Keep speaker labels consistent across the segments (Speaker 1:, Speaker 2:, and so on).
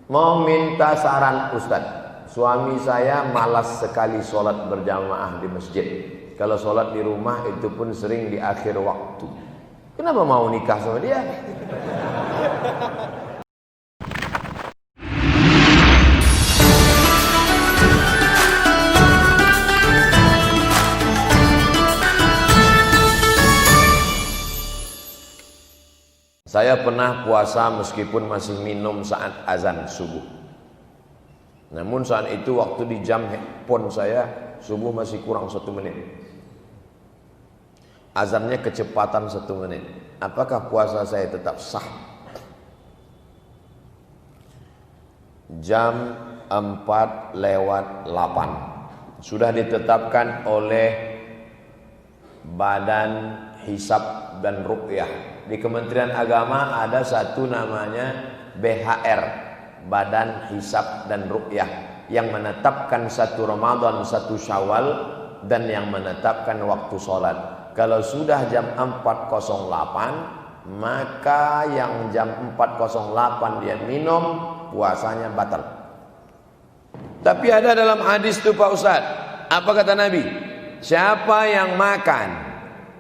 Speaker 1: Mau minta saran Ustadz. Suami saya malas sekali sholat berjamaah di masjid. Kalau sholat di rumah itu pun sering di akhir waktu. Kenapa mau nikah sama dia? Saya pernah puasa meskipun masih minum saat azan subuh. Namun saat itu waktu di jam handphone saya subuh masih kurang 1 menit. Azannya kecepatan 1 menit. Apakah puasa saya tetap sah? Jam 4:08 sudah ditetapkan oleh Badan Hisab dan Ruqyah. Di Kementerian Agama ada satu namanya BHR, Badan Hisab dan Ruqyah, yang menetapkan 1 Ramadan, 1 Syawal, dan yang menetapkan waktu sholat. Kalau sudah jam 4:08, maka yang jam 4:08 dia minum, puasanya batal. Tapi ada dalam hadis itu Pak Ustadz, apa kata Nabi? Siapa yang makan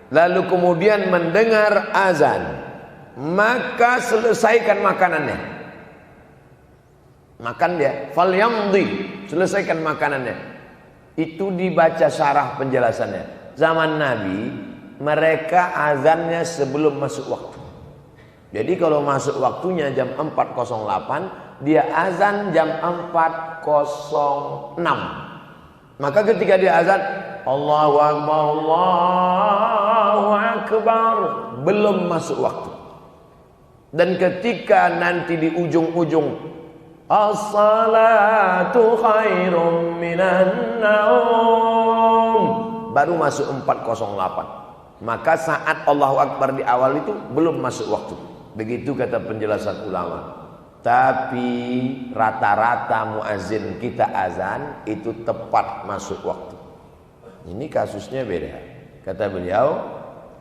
Speaker 1: lalu kemudian mendengar azan, maka selesaikan makanannya. Makan dia, falyamdi, selesaikan makanannya. Itu dibaca syarah penjelasannya. Zaman Nabi, mereka azannya sebelum masuk waktu. Jadi kalau masuk waktunya jam 4:08, dia azan jam 4:06. Maka ketika dia azan, Allahu Akbar, Allahu Akbar, belum masuk waktu. Dan ketika nanti di ujung-ujung, as-salatu khairum minan naum, baru masuk 4:08. Maka saat Allahu Akbar di awal itu belum masuk waktu. Begitu kata penjelasan ulama. Tapi rata-rata muazin kita azan itu tepat masuk waktu. Ini kasusnya beda. Kata beliau,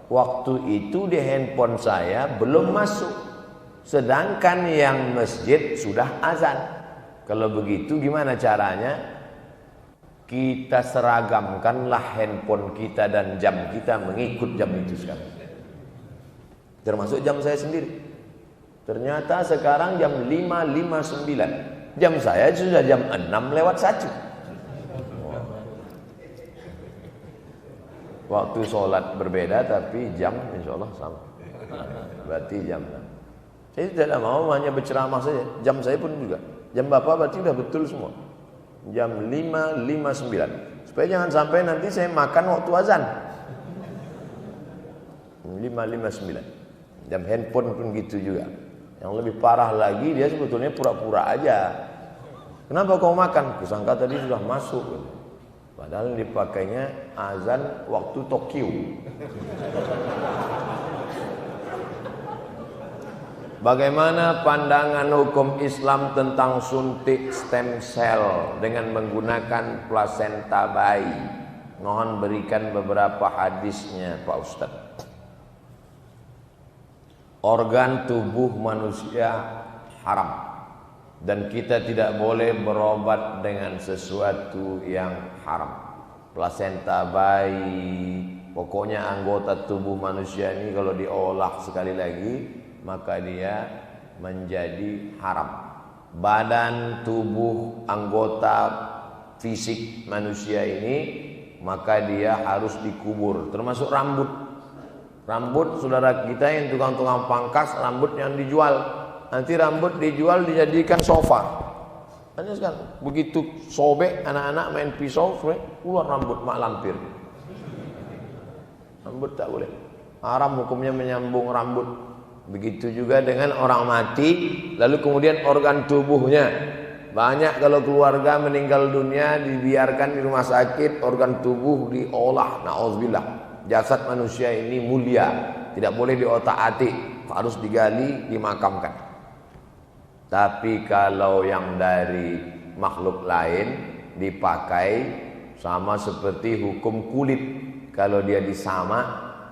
Speaker 1: waktu itu di handphone saya belum masuk, sedangkan yang masjid sudah azan. Kalau begitu gimana caranya? Kita seragamkanlah handphone kita dan jam kita mengikut jam itu sekarang. Termasuk jam saya sendiri. Ternyata sekarang jam 5:59. Jam saya sudah jam 6:01. Waktu sholat berbeda tapi jam insya Allah sama. Berarti jam 6. Saya tidak mau hanya berceramah saja. Jam saya pun juga. Jam Bapak berarti sudah betul semua. Jam 5:59. Supaya jangan sampai nanti saya makan waktu azan. 5:59. Jam handphone pun gitu juga. Yang lebih parah lagi, dia sebetulnya pura-pura aja. Kenapa kau makan? Kusangka tadi sudah masuk. Padahal dipakainya azan waktu Tokyo. Bagaimana pandangan hukum Islam tentang suntik stem cell dengan menggunakan plasenta bayi? Mohon berikan beberapa hadisnya Pak Ustadz. Organ tubuh manusia haram, dan kita tidak boleh berobat dengan sesuatu yang haram. Plasenta bayi, pokoknya anggota tubuh manusia ini kalau diolah sekali lagi, maka dia menjadi haram. Badan tubuh anggota fisik manusia ini, maka dia harus dikubur, termasuk rambut. Rambut saudara kita yang tukang-tukang pangkas, rambut yang dijual. Nanti rambut dijual dijadikan sofa. Hanya sekarang begitu sobek anak-anak main pisau, keluar rambut mak lampir. Rambut tak boleh. Haram hukumnya menyambung rambut. Begitu juga dengan orang mati, lalu kemudian organ tubuhnya. Banyak kalau keluarga meninggal dunia dibiarkan di rumah sakit, organ tubuh diolah. Na'udzubillah. Jasad manusia ini mulia, tidak boleh diotak-atik, harus digali, dimakamkan. Tapi kalau yang dari makhluk lain dipakai, sama seperti hukum kulit. Kalau dia disamak,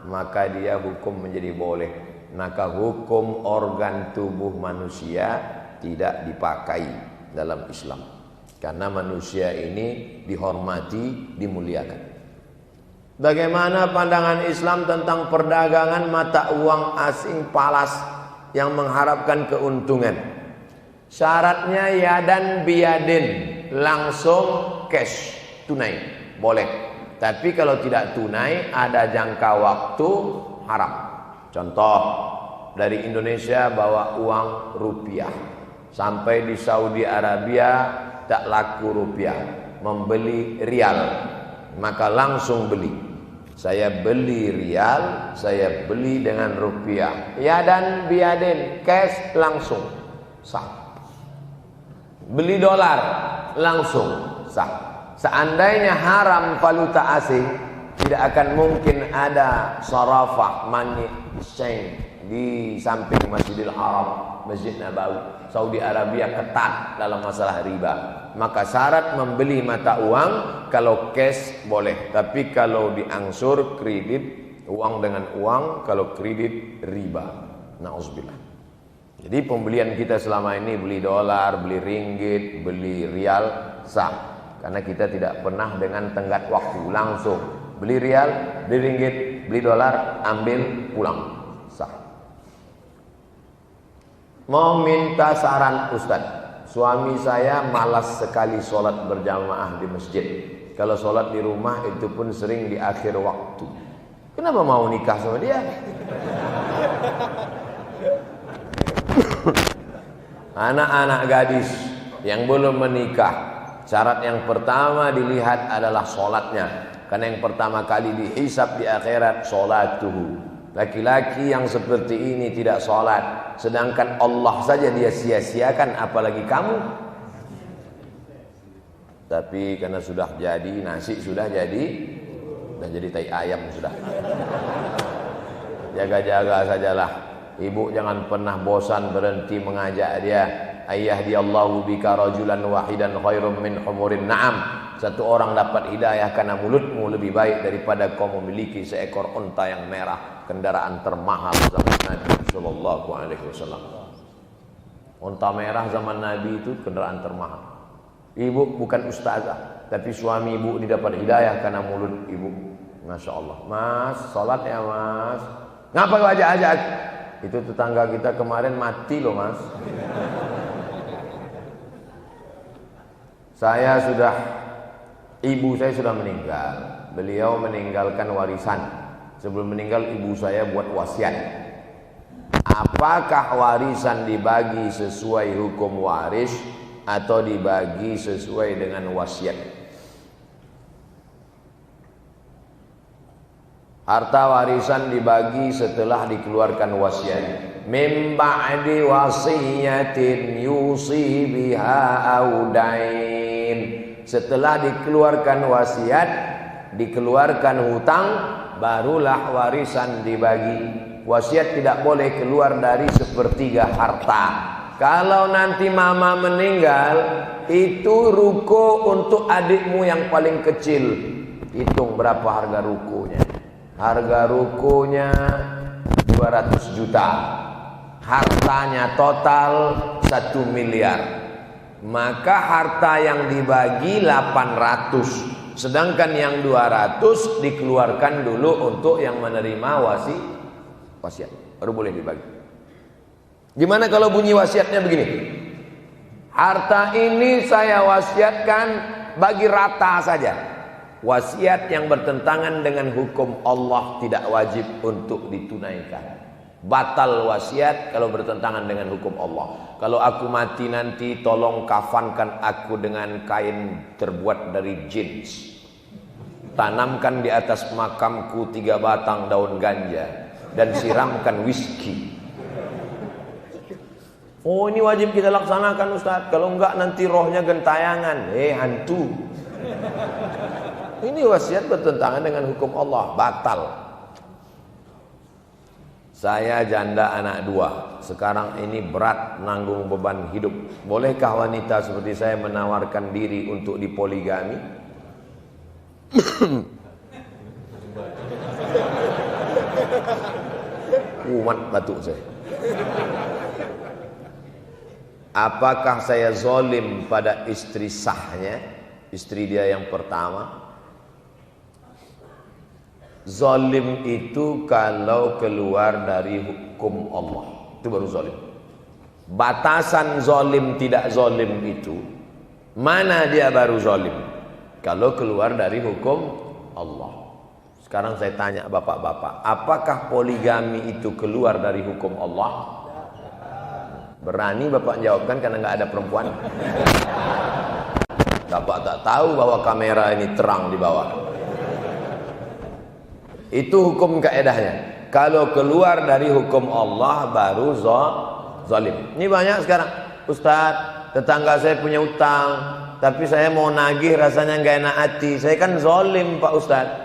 Speaker 1: maka dia hukum menjadi boleh. Maka hukum organ tubuh manusia tidak dipakai dalam Islam. Karena manusia ini dihormati, dimuliakan. Bagaimana pandangan Islam tentang perdagangan mata uang asing falas yang mengharapkan keuntungan? Syaratnya yadan biyadin, langsung cash, tunai, boleh. Tapi kalau tidak tunai, ada jangka waktu, haram. Contoh, dari Indonesia bawa uang rupiah, sampai di Saudi Arabia tak laku rupiah, membeli rial, maka langsung beli. Saya beli rial, saya beli dengan rupiah, yadan biyadin, cash langsung sah. Beli dolar langsung sah. Seandainya haram valuta asing, tidak akan mungkin ada sarafah, money exchange di samping Masjidil Haram, Masjid Nabawi. Saudi Arabia ketat dalam masalah riba. Maka syarat membeli mata uang, kalau cash boleh, tapi kalau diangsur kredit, uang dengan uang, kalau kredit riba. Nauzubillah. Jadi pembelian kita selama ini beli dolar, beli ringgit, beli rial sah. Karena kita tidak pernah dengan tenggat waktu, langsung beli rial, beli ringgit, beli dolar, ambil pulang, sah. Mau minta saran Ustadz, suami saya malas sekali sholat berjamaah di masjid. Kalau sholat di rumah itu pun sering di akhir waktu. Kenapa mau nikah sama dia? Anak-anak gadis yang belum menikah, syarat yang pertama dilihat adalah sholatnya. Karena yang pertama kali dihisab di akhirat sholatuhu. Laki-laki yang seperti ini tidak sholat, sedangkan Allah saja dia sia-siakan, apalagi kamu. Tapi karena sudah jadi, nasi sudah jadi tai ayam sudah. Jaga-jaga sajalah. Ibu jangan pernah bosan berhenti mengajak dia. Ayyahdiallahu bika rajulan wahidan khairum min humurin na'am. Satu orang dapat hidayah karena mulutmu lebih baik daripada kau memiliki seekor unta yang merah, kendaraan termahal zaman Nabi sallallahu alaihi wasallam. Unta merah zaman Nabi itu kendaraan termahal. Ibu bukan ustazah, tapi suami ibu didapat hidayah karena mulut ibu. Masya Allah. Mas, salat ya mas. Ngapa kau ajak-ajak? Itu tetangga kita kemarin mati loh mas. Ibu saya sudah meninggal. Beliau meninggalkan warisan. Sebelum meninggal ibu saya buat wasiat. Apakah warisan dibagi sesuai hukum waris atau dibagi sesuai dengan wasiat? Harta warisan dibagi setelah dikeluarkan wasiat. Min ba'di wasiyatin yusi biha audain. Setelah dikeluarkan wasiat, dikeluarkan hutang, barulah warisan dibagi. Wasiat tidak boleh keluar dari sepertiga harta. Kalau nanti mama meninggal, itu ruko untuk adikmu yang paling kecil. Hitung berapa harga rukonya. Harga rukonya 200 juta. Hartanya total 1 miliar. Maka harta yang dibagi 800. Sedangkan yang 200 dikeluarkan dulu untuk yang menerima wasiat. Baru boleh dibagi. Gimana kalau bunyi wasiatnya begini? Harta ini saya wasiatkan bagi rata saja. Wasiat yang bertentangan dengan hukum Allah tidak wajib untuk ditunaikan. Batal wasiat kalau bertentangan dengan hukum Allah. Kalau aku mati nanti tolong kafankan aku dengan kain terbuat dari jeans. Tanamkan di atas makamku 3 batang daun ganja dan siramkan whisky. Oh, ini wajib kita laksanakan Ustaz. Kalau enggak nanti rohnya gentayangan. Hantu. Ini wasiat bertentangan dengan hukum Allah, batal. Saya janda anak 2. Sekarang ini berat nanggung beban hidup. Bolehkah wanita seperti saya menawarkan diri untuk dipoligami? Umat batuk saya. apakah saya zalim pada istri sahnya, istri dia yang pertama? Zalim itu kalau keluar dari hukum Allah, itu baru zalim. Batasan zalim tidak zalim itu, mana dia baru zalim? Kalau keluar dari hukum Allah. Sekarang saya tanya bapak-bapak, apakah poligami itu keluar dari hukum Allah? Berani bapak jawabkan karena nggak ada perempuan. Bapak tak tahu bahwa kamera ini terang di bawah. Itu hukum kaedahnya. Kalau keluar dari hukum Allah baru zalim. Ini banyak sekarang. Ustadz, tetangga saya punya utang, tapi saya mau nagih rasanya nggak enak hati. Saya kan zalim Pak Ustadz.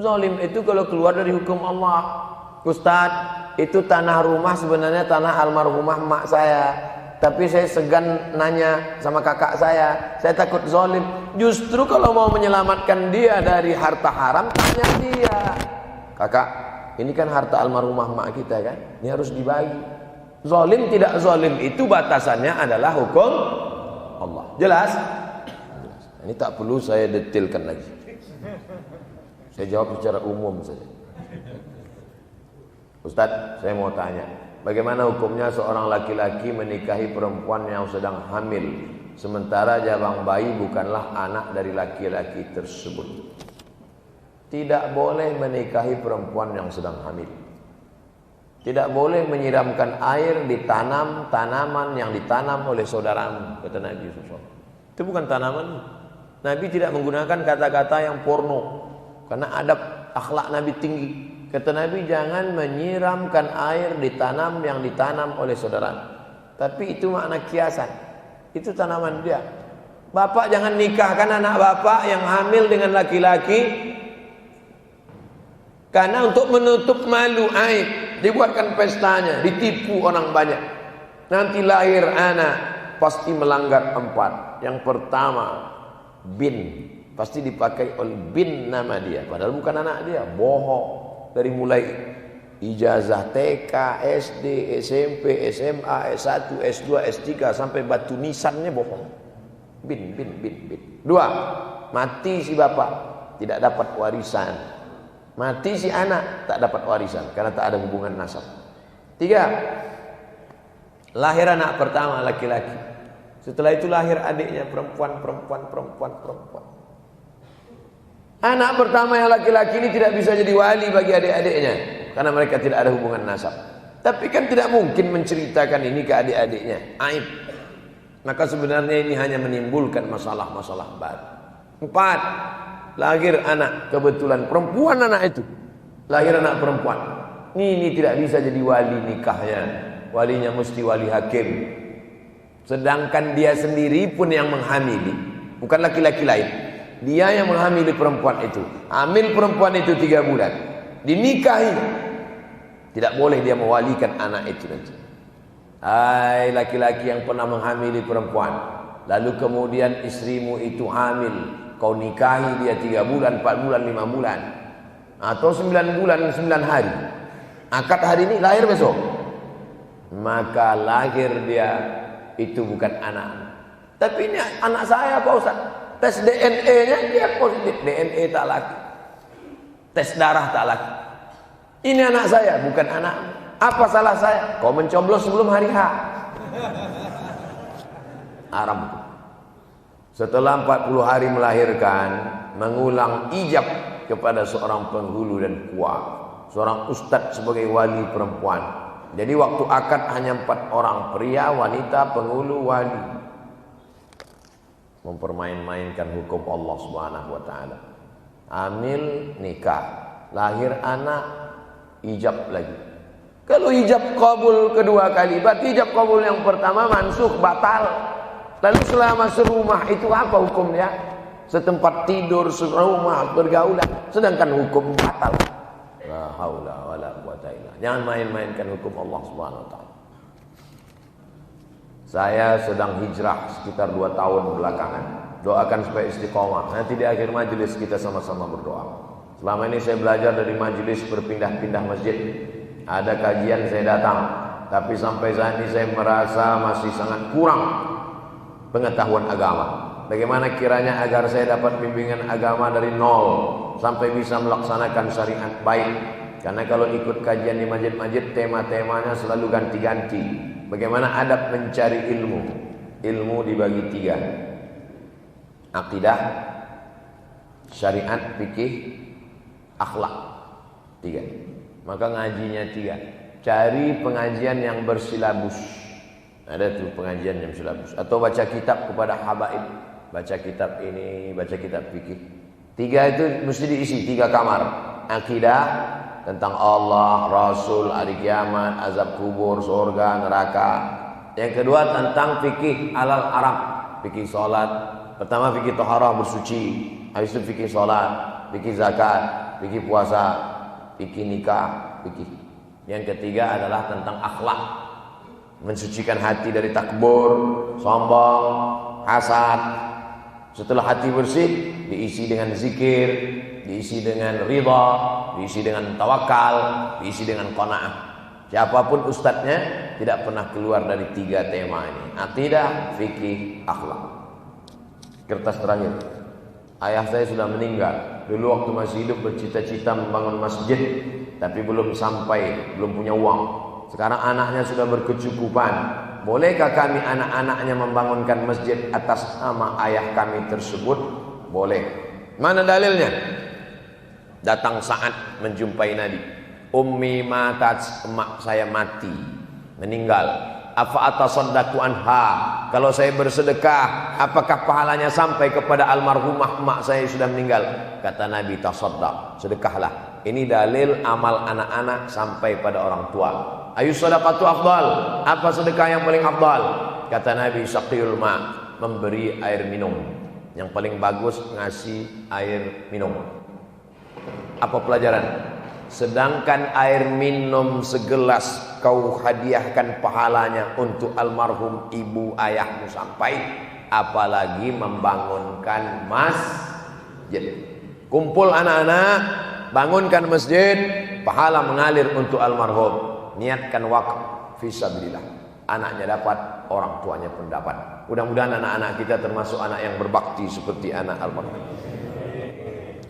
Speaker 1: Zalim itu kalau keluar dari hukum Allah. Ustadz, itu tanah rumah sebenarnya tanah almarhumah mak saya, tapi saya segan nanya sama kakak saya takut zalim. Justru kalau mau menyelamatkan dia dari harta haram, tanya dia, kakak, ini kan harta almarhumah mak kita kan, ini harus dibagi. Zalim tidak zalim itu batasannya adalah hukum Allah. Jelas? Ini tak perlu saya detailkan lagi, saya jawab secara umum saja. Ustadz, saya mau tanya, bagaimana hukumnya seorang laki-laki menikahi perempuan yang sedang hamil, sementara jabang bayi bukanlah anak dari laki-laki tersebut? Tidak boleh menikahi perempuan yang sedang hamil. Tidak boleh menyiramkan air di tanaman yang ditanam oleh saudaramu, kata Nabi SAW. Itu bukan tanaman. Nabi tidak menggunakan kata-kata yang porno, karena adab akhlak Nabi tinggi. Kata Nabi, jangan menyiramkan air di tanam yang ditanam oleh saudara. Tapi itu makna kiasan. Itu tanaman dia. Bapak jangan nikahkan anak bapak yang hamil dengan laki-laki, karena untuk menutup malu aib, dibuatkan pestanya, ditipu orang banyak. Nanti lahir anak pasti melanggar 4. Yang pertama, bin, pasti dipakai oleh bin nama dia, padahal bukan anak dia, bohong. Dari mulai ijazah TK, SD, SMP, SMA, S1, S2, S3 sampai batu nisannya bohong. Bin. 2, mati si bapak, tidak dapat warisan. Mati si anak, tak dapat warisan karena tak ada hubungan nasab. 3, lahir anak pertama laki-laki. Setelah itu lahir adiknya perempuan. Anak pertama yang laki-laki ini tidak bisa jadi wali bagi adik-adiknya karena mereka tidak ada hubungan nasab. Tapi kan tidak mungkin menceritakan ini ke adik-adiknya, aib. Maka sebenarnya ini hanya menimbulkan masalah-masalah baru. 4, lahir anak, kebetulan perempuan anak itu, lahir anak perempuan. Ini tidak bisa jadi wali nikahnya, walinya mesti wali hakim. Sedangkan dia sendiri pun yang menghamili, bukan laki-laki lain. Dia yang menghamili perempuan itu. Hamil perempuan itu 3 bulan, dinikahi. Tidak boleh dia mewalikan anak itu nanti. Hai laki-laki yang pernah menghamili perempuan, lalu kemudian istrimu itu hamil, kau nikahi dia 3 bulan, 4 bulan, 5 bulan, atau 9 bulan, 9 hari. Akad hari ini, lahir besok. Maka lahir dia itu bukan anak. Tapi ini anak saya Pak Ustaz. Tes DNA-nya dia positif, DNA tak laki. Tes darah tak laki. Ini anak saya, bukan anak. Apa salah saya? Kau mencoblos sebelum hari H. Haram. Setelah 40 hari melahirkan, mengulang ijab kepada seorang penghulu dan kuah, seorang ustadz sebagai wali perempuan. Jadi waktu akad hanya 4 orang, pria, wanita, penghulu, wali. Mempermain-mainkan hukum Allah Subhanahu wa taala. Hamil, nikah, lahir anak, ijab lagi. Kalau ijab kabul kedua kali, berarti ijab kabul yang pertama mansukh, batal. Lalu selama serumah itu apa hukumnya? Setempat tidur, serumah, pergaulan, sedangkan hukum batal. La haula wala quwata illa. Jangan main-mainkan hukum Allah Subhanahu wa taala. Saya sedang hijrah sekitar 2 tahun belakangan. Doakan supaya istiqomah. Nanti di akhir majelis kita sama-sama berdoa. Selama ini saya belajar dari majelis berpindah-pindah masjid. Ada kajian saya datang. tapi sampai saat ini saya merasa masih sangat kurang pengetahuan agama. Bagaimana kiranya agar saya dapat bimbingan agama dari nol sampai bisa melaksanakan syariat baik. Karena kalau ikut kajian di masjid-masjid, tema-temanya selalu ganti-ganti. Bagaimana adab mencari ilmu? Ilmu dibagi 3. Akidah, syariat, fikih, akhlak. 3. Maka ngajinya 3. Cari pengajian yang bersilabus. Ada tuh pengajian yang silabus. Atau baca kitab kepada habaib. Baca kitab ini, baca kitab fikih. 3 itu mesti diisi, 3 kamar. Akidah tentang Allah, Rasul, hari kiamat, azab kubur, surga, neraka. Yang kedua tentang fikih alal Arab, fikih salat. Pertama fikih taharah bersuci, habis itu fikih salat, fikih zakat, fikih puasa, fikih nikah, fikih. Yang ketiga adalah tentang akhlak. Mensucikan hati dari takbur, sombong, hasad. Setelah hati bersih, diisi dengan zikir, diisi dengan ridha, diisi dengan tawakal, diisi dengan qanaah. Siapapun ustadznya tidak pernah keluar dari 3 tema ini. Akidah, fikih, akhlak. Kertas terakhir. Ayah saya sudah meninggal. Dulu waktu masih hidup bercita-cita membangun masjid, tapi belum sampai, belum punya uang. Sekarang anaknya sudah berkecukupan. Bolehkah kami anak-anaknya membangunkan masjid atas nama ayah kami tersebut? Boleh. Mana dalilnya? Datang saat menjumpai Nabi. Ummi matat, emak saya mati, meninggal. Afa atasaddaqu anha? Kalau saya bersedekah, apakah pahalanya sampai kepada almarhumah emak saya sudah meninggal? Kata Nabi, tasaddaq, sedekahlah. Ini dalil amal anak-anak sampai pada orang tua. Ayu sadaqatu afdal? Apa sedekah yang paling afdal? Kata Nabi, saqiyul ma, memberi air minum. Yang paling bagus ngasih air minum. Apa pelajaran? Sedangkan air minum segelas kau hadiahkan pahalanya untuk almarhum ibu ayahmu sampai, apalagi membangunkan masjid. Kumpul anak-anak, bangunkan masjid, pahala mengalir untuk almarhum. Niatkan wakaf fisabilillah. Anaknya dapat, orang tuanya pun dapat. Mudah-mudahan anak-anak kita termasuk anak yang berbakti seperti anak almarhum.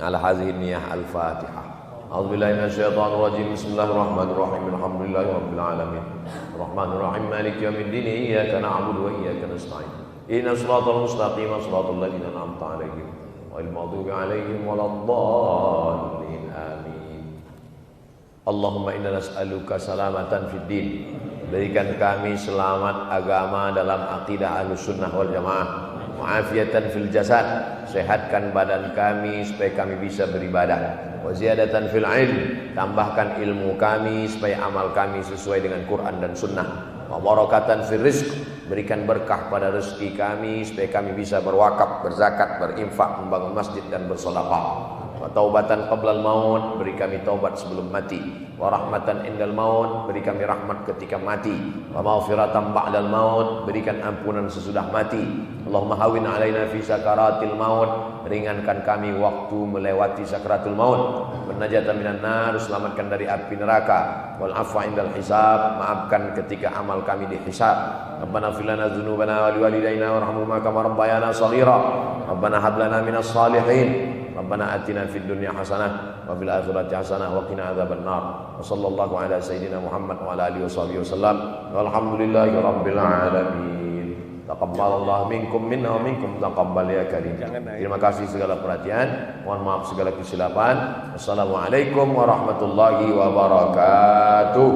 Speaker 1: Ala hadhihi niyah al-Fatihah. A'udzubillahi minasyaitonir rajim. Bismillahirrahmanirrahim. Alhamdulillahirabbil alamin. Arrahmanirrahim. Maliki yaumiddin. Iyyaka na'budu wa iyyaka nasta'in. Ihdinas siratal mustaqim, siratal ladzina an'amta 'alaihim ghairil maghdubi 'alaihim waladdallin. Amin. Allahumma inna nas'aluka salamatan fid din. Berikan kami selamat agama dalam akidah Ahlussunnah wal Jamaah. Mu'afiyatan fil jasad, sehatkan badan kami supaya kami bisa beribadah. Wa ziyadatan fil ilm, tambahkan ilmu kami supaya amal kami sesuai dengan Quran dan Sunnah. Wa barakatan fil rizq, berikan berkah pada rezeki kami supaya kami bisa berwakaf, berzakat, berinfak, membangun masjid dan bersedekah. Wa taubatan qablal maut, beri kami taubat sebelum mati. Wa rahmatan indal maut, beri kami rahmat ketika mati. Wa maghfiratan ba'dal maut, berikan ampunan sesudah mati. Allahumma hawin alaina fi sakaratil maut, ringankan kami waktu melewati sakaratul maut. Wa najatan minan nar, selamatkan dari api neraka. Wal afwa indal hisab, maafkan ketika amal kami dihisab. Rabbana fir lana dzunubana wa liwalidayna warhamhuma kama rabbayana shaghira. Rabbana hab lana minas shalihin. Rabbana atina fid dunya hasanah wa fil akhirati hasanah wa qina adzabannar. Wa sallallahu ala sayyidina Muhammad wa ala alihi wasallam. Walhamdulillahi rabbil alamin. Taqabbalallahu minkum minna wa minkum taqabbal ya karim. Terima kasih segala perhatian. Mohon maaf segala kesilapan. Wassalamualaikum warahmatullahi wabarakatuh.